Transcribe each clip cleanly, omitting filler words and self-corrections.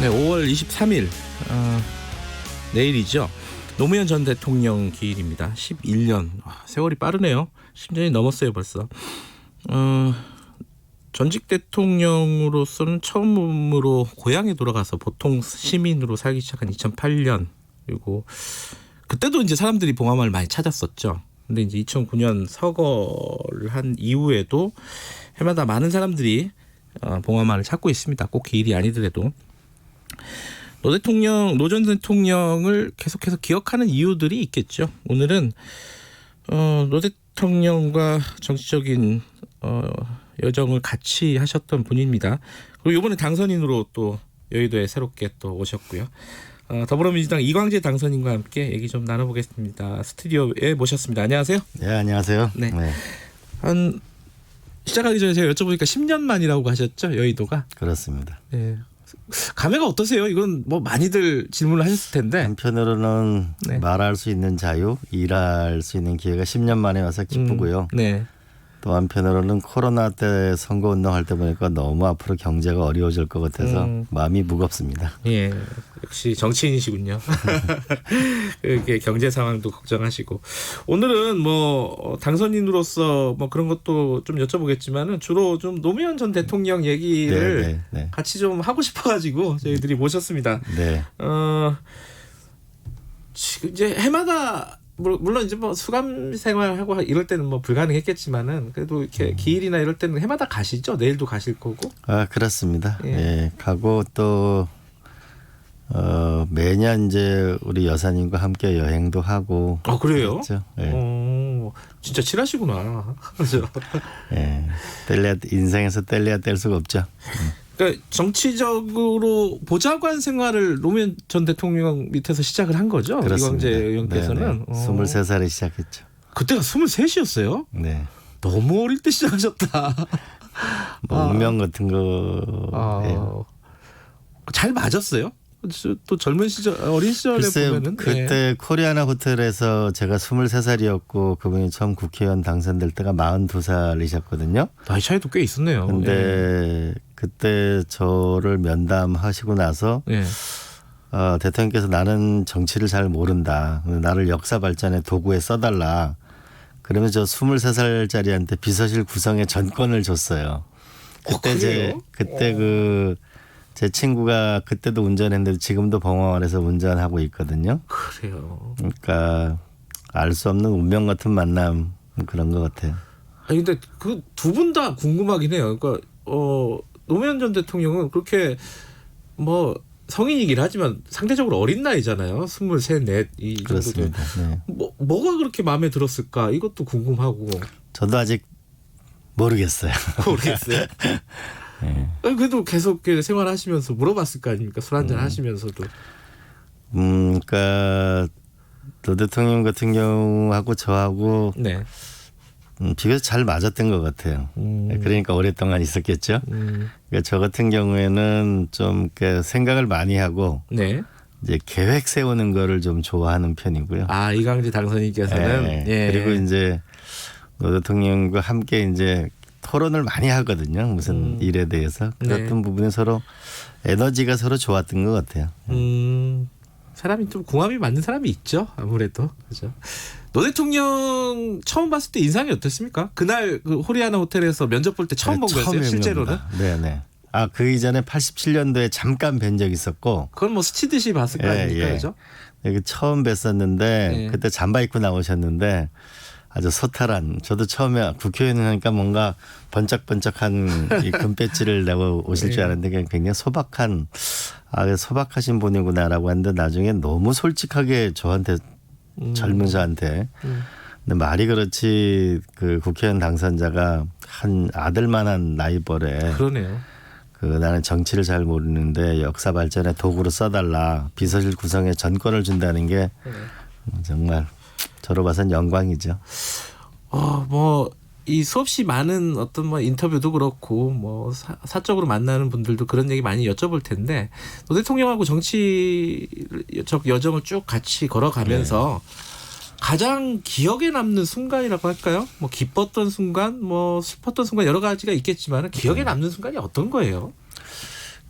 네, 5월 23일 내일이죠. 노무현 전 대통령 기일입니다. 11년. 세월이 빠르네요. 10년이 넘었어요 벌써. 전직 대통령으로서는 처음으로 고향에 돌아가서 보통 시민으로 살기 시작한 2008년. 그리고 그때도 이제 사람들이 봉하마을 많이 찾았었죠. 근데 이제 2009년 서거를 한 이후에도 해마다 많은 사람들이 봉하마을을 찾고 있습니다. 꼭 기일이 아니더라도. 노 전 대통령을 계속해서 기억하는 이유들이 있겠죠. 오늘은 노 대통령과 정치적인 여정을 같이 하셨던 분입니다. 그리고 이번에 당선인으로 또 여의도에 새롭게 또 오셨고요. 더불어민주당 이광재 당선인과 함께 얘기 좀 나눠보겠습니다. 스튜디오에 모셨습니다. 안녕하세요. 네, 안녕하세요. 네. 시작하기 전에 제가 여쭤보니까 10년 만이라고 하셨죠, 여의도가? 그렇습니다. 네. 감회가 어떠세요? 이건 뭐 많이들 질문을 하셨을 텐데. 한편으로는 네. 말할 수 있는 자유, 일할 수 있는 기회가 10년 만에 와서 기쁘고요. 네. 또 한편으로는 코로나 때 선거운동할 때 보니까 너무 앞으로 경제가 어려워질 것 같아서 마음이 무겁습니다. 예, 역시 정치인이시군요. 이렇게 경제 상황도 걱정하시고. 오늘은 뭐 당선인으로서 뭐 그런 것도 좀 여쭤보겠지만은 주로 좀 노무현 전 대통령 얘기를 네. 같이 좀 하고 싶어가지고 저희들이 모셨습니다. 네. 지금 이제 해마다 물론 이제 뭐 수감 생활하고 이럴 때는 뭐 불가능했겠지만은 그래도 이렇게 기일이나 이럴 때는 해마다 가시죠? 내일도 가실 거고. 그렇습니다. 예. 예, 가고 또 매년 이제 우리 여사님과 함께 여행도 하고. 그래요? 그렇죠. 예. 진짜 친하시구나. 그렇죠. 예. 인생에서 뗄래야 뗄 수가 없죠. 그러니까 정치적으로 보좌관 생활을 노무현 전 대통령 밑에서 시작을 한 거죠. 그렇습니다. 이광재 의원께서는. 23살에 시작했죠. 그때가 23이었어요? 네. 너무 어릴 때 시작하셨다. 뭐 운명 같은 거. 잘 맞았어요? 또 젊은 시절, 어린 시절에 글쎄요, 보면은 그때 코리아나 호텔에서 제가 23살이었고 그분이 처음 국회의원 당선될 때가 42살이셨거든요. 나이 차이도 꽤 있었네요. 근데 그때 저를 면담하시고 나서 대통령께서 나는 정치를 잘 모른다. 나를 역사 발전의 도구에 써달라. 그러면서 저 23살짜리한테 비서실 구성의 전권을 줬어요. 그때 제 친구가 그때도 운전했는데 지금도 봉화원에서 운전하고 있거든요. 그래요. 그러니까 알 수 없는 운명 같은 만남 그런 것 같아요. 아니 근데 그 두 분 다 궁금하긴 해요. 그러니까 노무현 전 대통령은 그렇게 뭐 성인이긴 하지만 상대적으로 어린 나이잖아요. 23, 24 이 정도. 그렇습니다. 네. 뭐가 그렇게 마음에 들었을까? 이것도 궁금하고. 저도 아직 모르겠어요. 모르겠어요. 네. 그래도 계속 생활하시면서 물어봤을 거 아닙니까? 술 한잔 하시면서도. 그러니까 노 대통령 같은 경우하고 저하고 네. 비교해서 잘 맞았던 것 같아요. 그러니까 오랫동안 있었겠죠. 그러니까 저 같은 경우에는 좀 생각을 많이 하고 네. 이제 계획 세우는 거를 좀 좋아하는 편이고요. 이광재 당선인께서는. 예. 그리고 이제 노 대통령과 함께 이제 토론을 많이 하거든요. 무슨 일에 대해서. 그랬던 부분에 서로 에너지가 서로 좋았던 것 같아요. 사람이 좀 궁합이 맞는 사람이 있죠. 아무래도. 그죠. 노 대통령 처음 봤을 때 인상이 어땠습니까? 그날 그 호리아나 호텔에서 면접 볼 때 처음 본 거였어요. 실제로는. 네네. 그 이전에 87년도에 잠깐 뵌 적이 있었고. 그건 뭐 스치듯이 봤을 거 아닙니까? 그죠? 처음 뵀었는데 그때 잠바 입고 나오셨는데 아주 소탈한. 저도 처음에 국회의원 하니까 뭔가 번쩍번쩍한 이 금배지를 내고 오실 줄 알았는데 굉장히 소박하신 분이구나라고 했는데 나중에 너무 솔직하게 저한테 젊은 저한테. 근데 말이 그렇지 그 국회의원 당선자가 한 아들만한 나이벌에. 그러네요. 나는 정치를 잘 모르는데 역사 발전의 도구로 써달라. 비서실 구성에 전권을 준다는 게 정말 저로 봐선 영광이죠. 이 수없이 많은 어떤 뭐 인터뷰도 그렇고 뭐 사적으로 만나는 분들도 그런 얘기 많이 여쭤볼 텐데 노 대통령하고 정치적 여정을 쭉 같이 걸어가면서 가장 기억에 남는 순간이라고 할까요? 뭐 기뻤던 순간, 뭐 슬펐던 순간 여러 가지가 있겠지만 기억에 남는 순간이 어떤 거예요?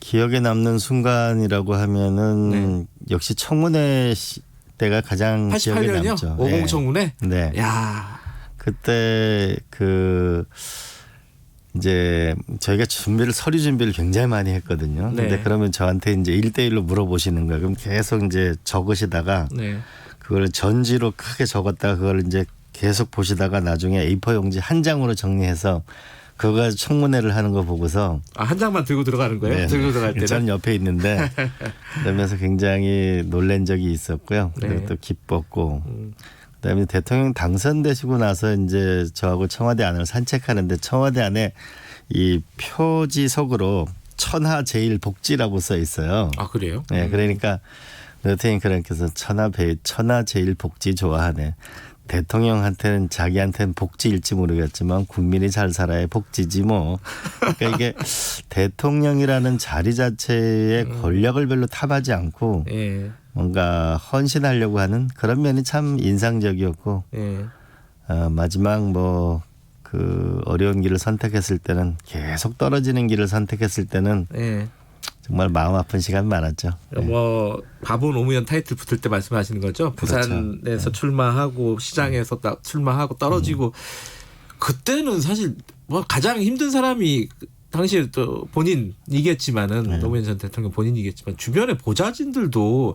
기억에 남는 순간이라고 하면은 네. 역시 청문회 때가 가장 기억에 88년이요? 남죠. 50 청문회? 네. 야. 그때 이제 저희가 서류 준비를 굉장히 많이 했거든요. 네. 근데 그러면 저한테 이제 1대1로 물어보시는 거예요. 그럼 계속 이제 적으시다가 네. 그걸 전지로 크게 적었다가 그걸 이제 계속 보시다가 나중에 A4 용지 한 장으로 정리해서 그거 가지고 청문회를 하는 거 보고서 한 장만 들고 들어가는 거예요? 네. 들고 들어갈 때는? 저는 옆에 있는데 그러면서 굉장히 놀란 적이 있었고요. 네. 그리고 또 기뻤고 그다음에 대통령 당선되시고 나서 이제 저하고 청와대 안을 산책하는데 청와대 안에 이 표지석으로 천하 제일 복지라고 써 있어요. 아 그래요? 네, 그러니까 대통령께서 천하 제일 복지 좋아하네. 대통령한테는 자기한테는 복지일지 모르겠지만 국민이 잘 살아야 복지지 뭐. 그러니까 이게 대통령이라는 자리 자체의 권력을 별로 탑하지 않고 예. 뭔가 헌신하려고 하는 그런 면이 참 인상적이었고 예. 마지막 그 어려운 길을 선택했을 때는 계속 떨어지는 길을 선택했을 때는 예. 정말 마음 아픈 시간 많았죠. 뭐 바보 노무현 타이틀 붙을 때 말씀하시는 거죠? 부산에서 그렇죠. 출마하고 시장에서 출마하고 떨어지고 그때는 사실 뭐 가장 힘든 사람이 당시에 또 본인이겠지만은 노무현 전 대통령 본인이겠지만 주변의 보좌진들도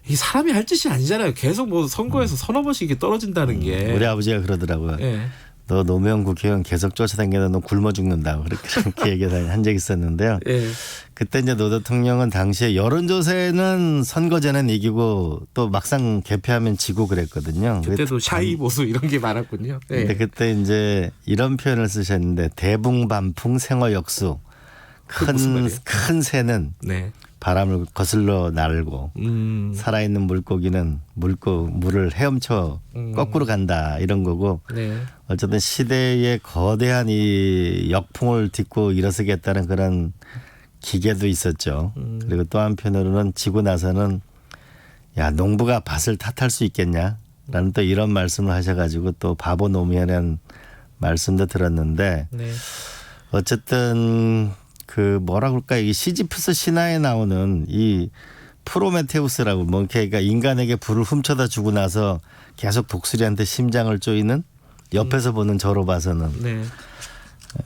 이 사람이 할 짓이 아니잖아요. 계속 뭐 선거에서 서너 번씩 이게 떨어진다는 게. 우리 아버지가 그러더라고요. 예. 너 노무현 국회의원 계속 쫓아다니다 너 굶어 죽는다고 그렇게 얘기한 적이 있었는데요. 예. 그때 이제 노 대통령은 당시에 여론조사에는 선거제는 이기고 또 막상 개표하면 지고 그랬거든요. 그때도 샤이 보수 이런 게 많았군요. 예. 근데 그때 이제 이런 표현을 쓰셨는데 대붕반풍 생어역수 무슨 말이에요? 큰 새는 네. 바람을 거슬러 날고 살아있는 물고기는 물을 헤엄쳐 거꾸로 간다 이런 거고 네. 어쨌든 시대의 거대한 이 역풍을 딛고 일어서겠다는 그런 기계도 있었죠. 그리고 또 한편으로는 지고 나서는 야 농부가 밭을 탓할 수 있겠냐라는 또 이런 말씀을 하셔가지고 또 바보 노무현이라는 말씀도 들었는데 네. 어쨌든 뭐라 그럴까 이 시지프스 신화에 나오는 이 프로메테우스라고 그러니까 인간에게 불을 훔쳐다 주고 나서 계속 독수리한테 심장을 쪼이는 옆에서 보는 저로 봐서는 네.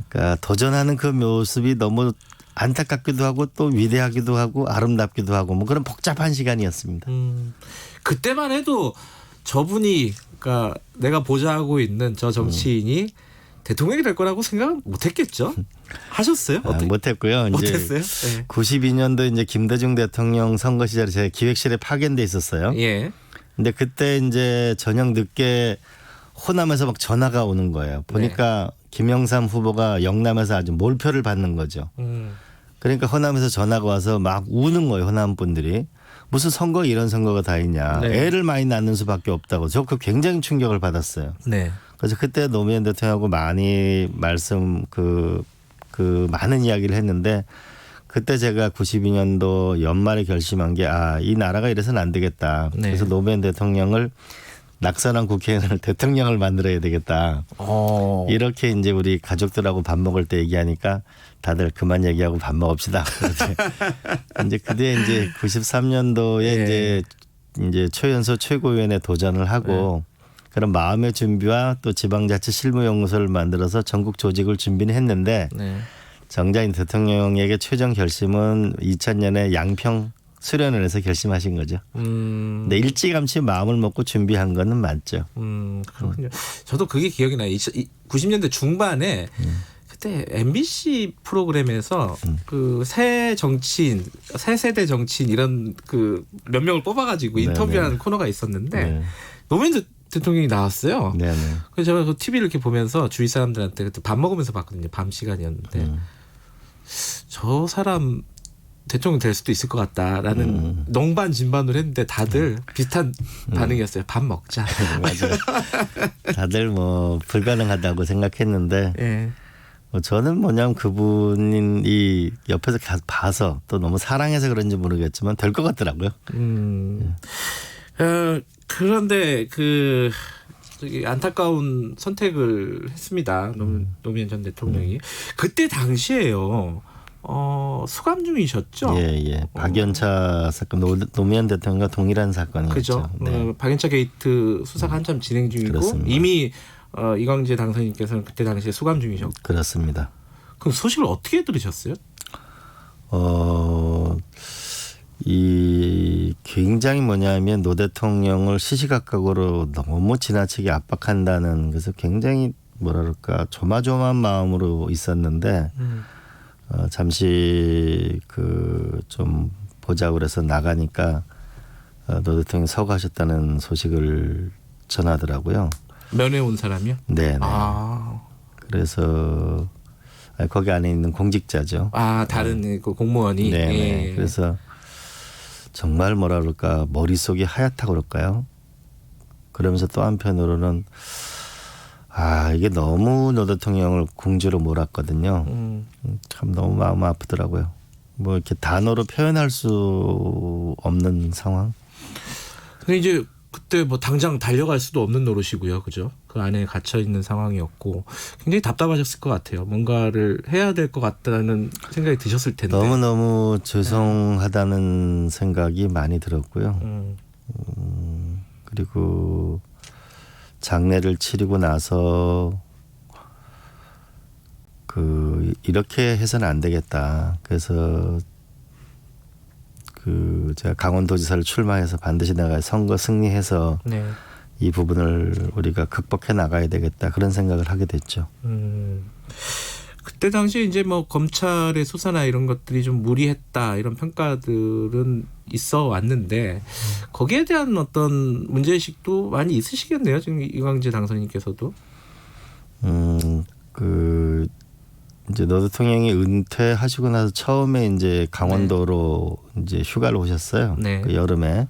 그러니까 도전하는 그 모습이 너무 안타깝기도 하고 또 위대하기도 하고 아름답기도 하고 뭐 그런 복잡한 시간이었습니다. 그때만 해도 저분이 그러니까 내가 보좌하고 있는 저 정치인이 대통령이 될 거라고 생각 못했겠죠? 하셨어요? 못했고요. 못했어요? 이제 네. 92년도 이제 김대중 대통령 선거 시절에 제가 기획실에 파견돼 있었어요. 예. 근데 그때 이제 저녁 늦게 호남에서 막 전화가 오는 거예요. 보니까 김영삼 후보가 영남에서 아주 몰표를 받는 거죠. 그러니까 호남에서 전화가 와서 막 우는 거예요. 호남 분들이. 무슨 선거 이런 선거가 다 있냐. 네. 애를 많이 낳는 수밖에 없다고. 저 굉장히 충격을 받았어요. 네. 그래서 그때 노무현 대통령하고 많이 많은 이야기를 했는데 그때 제가 92년도 연말에 결심한 게 이 나라가 이래서는 안 되겠다. 네. 그래서 노무현 대통령을 낙선한 국회의원을 대통령을 만들어야 되겠다. 이렇게 이제 우리 가족들하고 밥 먹을 때 얘기하니까 다들 그만 얘기하고 밥 먹읍시다. 이제 그때 이제 93년도에 이제 최연소 최고위원회 도전을 하고 그런 마음의 준비와 또 지방자치 실무연구소를 만들어서 전국 조직을 준비는 했는데 정작 대통령에게 최종 결심은 2000년에 양평 수련원에서 결심하신 거죠. 근데 일찌감치 마음을 먹고 준비한 거는 맞죠. 그렇군요. 저도 그게 기억이 나요. 90년대 중반에 그때 MBC 프로그램에서 그 새 정치인, 새 세대 정치인 이런 몇 명을 뽑아가지고 인터뷰하는 코너가 있었는데 노무현 대통령이 나왔어요. 네네. 그래서 제가 그 TV를 이렇게 보면서 주위 사람들한테 그때 밥 먹으면서 봤거든요. 밤 시간이었는데 저 사람 대통령 될 수도 있을 것 같다라는 농반 진반을 했는데 다들 비슷한 반응이었어요. 밥 먹자. 맞아요. 다들 뭐 불가능하다고 생각했는데 예. 저는 뭐냐면 그분이 옆에서 봐서 또 너무 사랑해서 그런지 모르겠지만 될 것 같더라고요. 그런데 저기 안타까운 선택을 했습니다. 노무현 전 대통령이 그때 당시에요. 수감 중이셨죠? 예. 박연차 사건 노무현 대통령과 동일한 사건이었죠. 그죠. 네. 박연차 게이트 수사가 한참 진행 중이고 그렇습니다. 이미 이광재 당선인께서는 그때 당시에 수감 중이셨고. 그렇습니다. 그럼 소식을 어떻게 들으셨어요? 이 굉장히 뭐냐면 노 대통령을 시시각각으로 너무 지나치게 압박한다는 그래서 굉장히 뭐랄까 조마조마한 마음으로 있었는데 잠시 좀 보자고 그래서 나가니까 노 대통령이 서거하셨다는 소식을 전하더라고요. 면회 온 사람이요? 네. 아, 그래서 거기 안에 있는 공직자죠. 다른 그 공무원이. 네. 예. 그래서 정말 뭐라 그럴까 머릿속이 하얗다고 그럴까요? 그러면서 또 한편으로는 이게 너무 노 대통령을 궁지로 몰았거든요. 참 너무 마음 아프더라고요. 뭐 이렇게 단어로 표현할 수 없는 상황. 근데 이제 그때 뭐 당장 달려갈 수도 없는 노릇이고요, 그죠? 그 안에 갇혀 있는 상황이었고 굉장히 답답하셨을 것 같아요. 뭔가를 해야 될 것 같다는 생각이 드셨을 텐데. 너무 죄송하다는 생각이 많이 들었고요. 그리고 장례를 치르고 나서 이렇게 해서는 안 되겠다. 그래서 제가 강원도지사를 출마해서 반드시 내가 선거 승리해서 네. 이 부분을 우리가 극복해 나가야 되겠다 그런 생각을 하게 됐죠. 그때 당시에 이제 뭐 검찰의 수사나 이런 것들이 좀 무리했다 이런 평가들은 있어 왔는데 거기에 대한 어떤 문제의식도 많이 있으시겠네요. 지금 이광재 당선인께서도. 이제 노 대통령이 은퇴하시고 나서 처음에 이제 강원도로 이제 휴가를 오셨어요. 네. 그 여름에.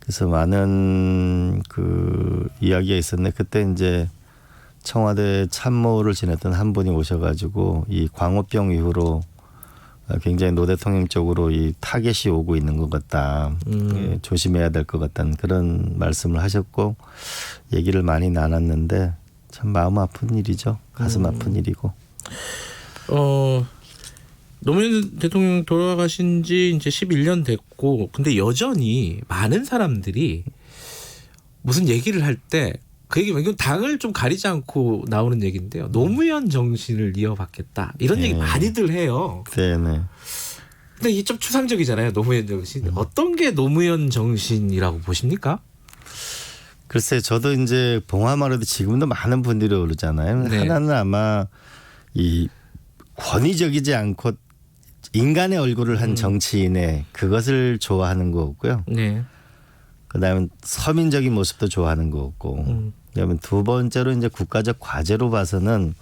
그래서 많은 이야기가 있었는데 그때 이제 청와대 참모를 지냈던 한 분이 오셔가지고 이 광우병 이후로 굉장히 노 대통령 쪽으로 이 타겟이 오고 있는 것 같다. 예, 조심해야 될 것 같다는 그런 말씀을 하셨고 얘기를 많이 나눴는데 참 마음 아픈 일이죠. 가슴 아픈 일이고. 노무현 대통령 돌아가신 지 이제 11년 됐고 근데 여전히 많은 사람들이 무슨 얘기를 할 때 그 얘기 이건 당을 좀 가리지 않고 나오는 얘기인데요. 노무현 정신을 이어받겠다. 이런 얘기 많이들 해요. 네네. 근데 이게 좀 추상적이잖아요. 노무현 정신. 어떤 게 노무현 정신이라고 보십니까? 글쎄 저도 이제 봉화마을에도 지금도 많은 분들이 오르잖아요. 네. 하나는 아마 이 권위적이지 않고 인간의 얼굴을 한 정치인의 그것을 좋아하는 거고요. 네. 그다음에 서민적인 모습도 좋아하는 거고. 그다음에 두 번째로 이제 국가적 과제로 봐서는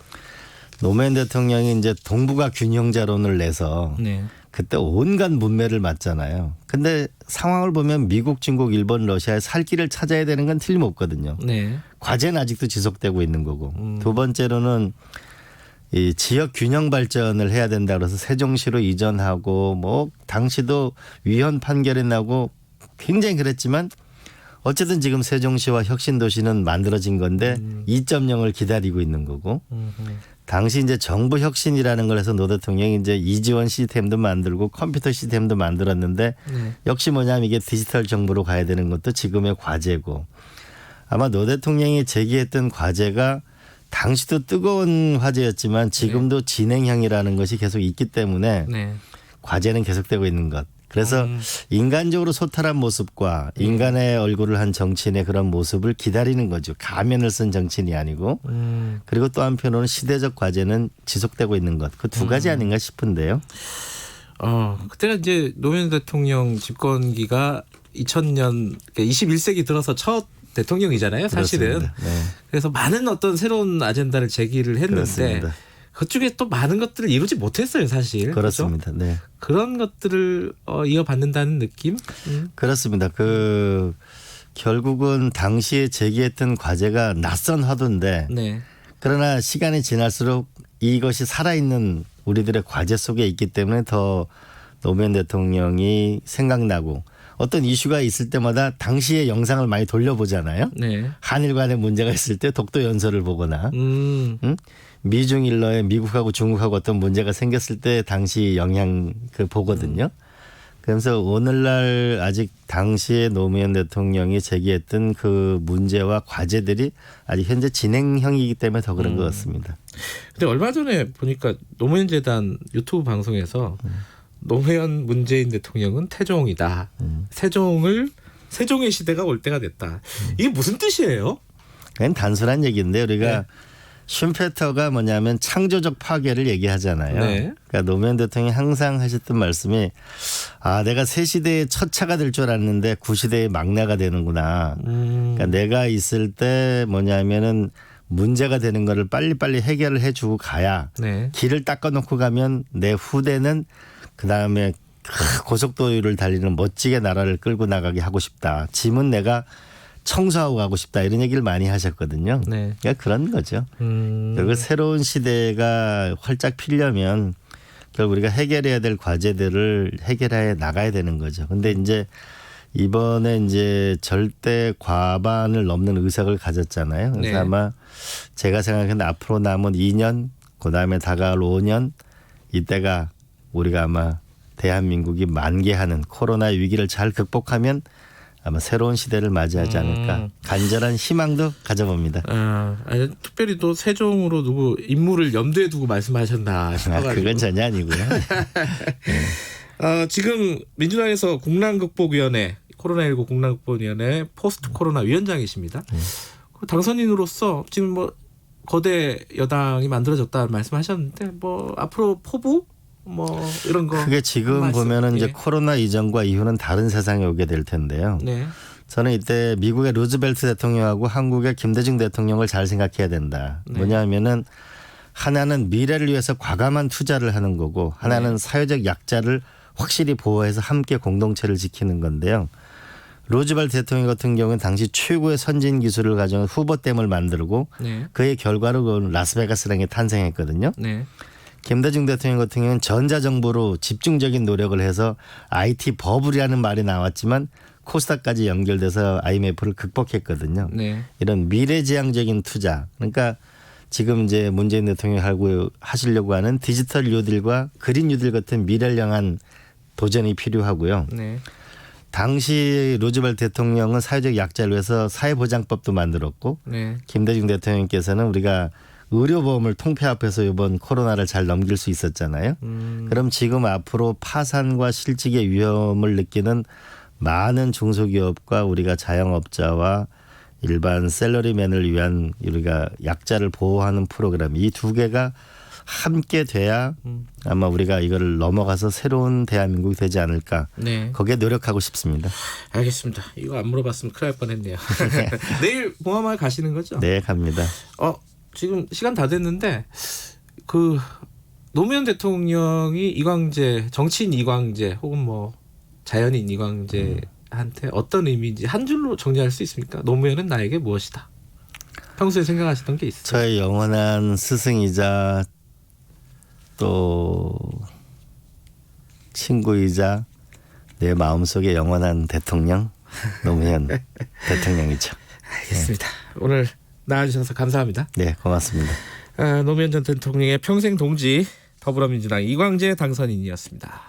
노무현 대통령이 이제 동북아 균형자론을 내서 네. 그때 온갖 문매를 맞잖아요. 근데 상황을 보면 미국, 중국, 일본, 러시아의 살 길을 찾아야 되는 건 틀림없거든요. 네. 과제는 아직도 지속되고 있는 거고. 두 번째로는 이 지역 균형 발전을 해야 된다 그래서 세종시로 이전하고 뭐 당시도 위헌 판결이 나고 굉장히 그랬지만 어쨌든 지금 세종시와 혁신도시는 만들어진 건데 2.0을 기다리고 있는 거고 당시 이제 정부 혁신이라는 걸 해서 노 대통령이 이제 이지원 시스템도 만들고 컴퓨터 시스템도 만들었는데 역시 뭐냐면 이게 디지털 정부로 가야 되는 것도 지금의 과제고 아마 노 대통령이 제기했던 과제가 당시도 뜨거운 화제였지만 지금도 진행형이라는 것이 계속 있기 때문에 네. 과제는 계속되고 있는 것. 그래서 인간적으로 소탈한 모습과 인간의 얼굴을 한 정치인의 그런 모습을 기다리는 거죠. 가면을 쓴 정치인이 아니고. 그리고 또 한편으로는 시대적 과제는 지속되고 있는 것. 그 두 가지 아닌가 싶은데요. 그때가 이제 노무현 대통령 집권기가 2000년 21세기 들어서 첫 대통령이잖아요, 사실은. 그렇습니다. 네. 그래서 많은 어떤 새로운 아젠다를 제기를 했는데 그렇습니다. 그쪽에 또 많은 것들을 이루지 못했어요, 사실. 그렇습니다. 그렇죠? 네. 그런 것들을 이어받는다는 느낌? 그렇습니다. 결국은 당시에 제기했던 과제가 낯선 화두인데 네. 그러나 시간이 지날수록 이것이 살아있는 우리들의 과제 속에 있기 때문에 더 노무현 대통령이 생각나고 어떤 이슈가 있을 때마다 당시의 영상을 많이 돌려보잖아요. 네. 한일 간의 문제가 있을 때 독도 연설을 보거나 응? 미중 일러에 미국하고 중국하고 어떤 문제가 생겼을 때 당시 영향 보거든요. 그래서 오늘날 아직 당시에 노무현 대통령이 제기했던 그 문제와 과제들이 아직 현재 진행형이기 때문에 더 그런 것 같습니다. 근데 얼마 전에 보니까 노무현 재단 유튜브 방송에서 노무현 문재인 대통령은 태종이다. 세종의 시대가 올 때가 됐다. 이게 무슨 뜻이에요? 그건 단순한 얘기인데 우리가 네. 슈페터가 뭐냐면 창조적 파괴를 얘기하잖아요. 네. 그러니까 노무현 대통령이 항상 하셨던 말씀이 내가 새 시대의 첫 차가 될 줄 알았는데 구시대의 막내가 되는구나. 그러니까 내가 있을 때 뭐냐면은 문제가 되는 거를 빨리빨리 해결을 해주고 가야 네. 길을 닦아놓고 가면 내 후대는 그다음에 고속도로를 달리는 멋지게 나라를 끌고 나가게 하고 싶다. 짐은 내가 청소하고 가고 싶다 이런 얘기를 많이 하셨거든요. 네. 그러니까 그런 거죠. 그리고 새로운 시대가 활짝 피려면 결국 우리가 해결해야 될 과제들을 해결해 나가야 되는 거죠. 근데 이제 이번에 이제 절대 과반을 넘는 의석을 가졌잖아요. 그래서 네. 아마 제가 생각하는 앞으로 남은 2년, 그다음에 다가올 5년 이때가 우리가 아마 대한민국이 만개하는 코로나 위기를 잘 극복하면 아마 새로운 시대를 맞이하지 않을까 간절한 희망도 가져봅니다. 아니, 특별히 또 세종으로 누구 인물을 염두에 두고 말씀하셨나 싶어가지고. 그건 전혀 아니고요. 지금 민주당에서 국난극복위원회 코로나19 국난극복위원회 포스트 코로나 위원장이십니다. 당선인으로서 지금 뭐 거대 여당이 만들어졌다는 말씀하셨는데 뭐 앞으로 포부 뭐 이런 거 그게 지금 보면은 이제 예. 코로나 이전과 이후는 다른 세상이 오게 될 텐데요. 네. 저는 이때 미국의 루즈벨트 대통령하고 한국의 김대중 대통령을 잘 생각해야 된다. 네. 뭐냐면은 하나는 미래를 위해서 과감한 투자를 하는 거고 하나는 사회적 약자를 확실히 보호해서 함께 공동체를 지키는 건데요. 루즈벨트 대통령 같은 경우는 당시 최고의 선진 기술을 가져온 후보댐을 만들고 네. 그의 결과로 라스베가스랑이 탄생했거든요. 네. 김대중 대통령 같은 경우는 전자정부로 집중적인 노력을 해서 IT 버블이라는 말이 나왔지만 코스닥까지 연결돼서 IMF를 극복했거든요. 네. 이런 미래지향적인 투자. 그러니까 지금 이제 문재인 대통령이 하시려고 하는 디지털 뉴딜과 그린 뉴딜 같은 미래를 향한 도전이 필요하고요. 네. 당시 루즈벨트 대통령은 사회적 약자를 위해서 사회보장법도 만들었고 네. 김대중 대통령께서는 우리가 의료보험을 통폐합해서 이번 코로나를 잘 넘길 수 있었잖아요. 그럼 지금 앞으로 파산과 실직의 위험을 느끼는 많은 중소기업과 우리가 자영업자와 일반 셀러리맨을 위한 우리가 약자를 보호하는 프로그램 이 두 개가 함께 돼야 아마 우리가 이거를 넘어가서 새로운 대한민국이 되지 않을까. 네. 거기에 노력하고 싶습니다. 알겠습니다. 이거 안 물어봤으면 큰일 날 뻔했네요. 내일 봉화마을 가시는 거죠? 네, 갑니다. 지금 시간 다 됐는데 그 노무현 대통령이 이광재 정치인 이광재 혹은 뭐 자연인 이광재한테 어떤 의미인지 한 줄로 정리할 수 있습니까? 노무현은 나에게 무엇이다. 평소에 생각하시던 게 있어요? 저의 영원한 스승이자 또 친구이자 내 마음속에 영원한 대통령 노무현 대통령이죠. 알겠습니다. 오늘 나와주셔서 감사합니다. 네, 고맙습니다. 노무현 전 대통령의 평생 동지 더불어민주당 이광재 당선인이었습니다.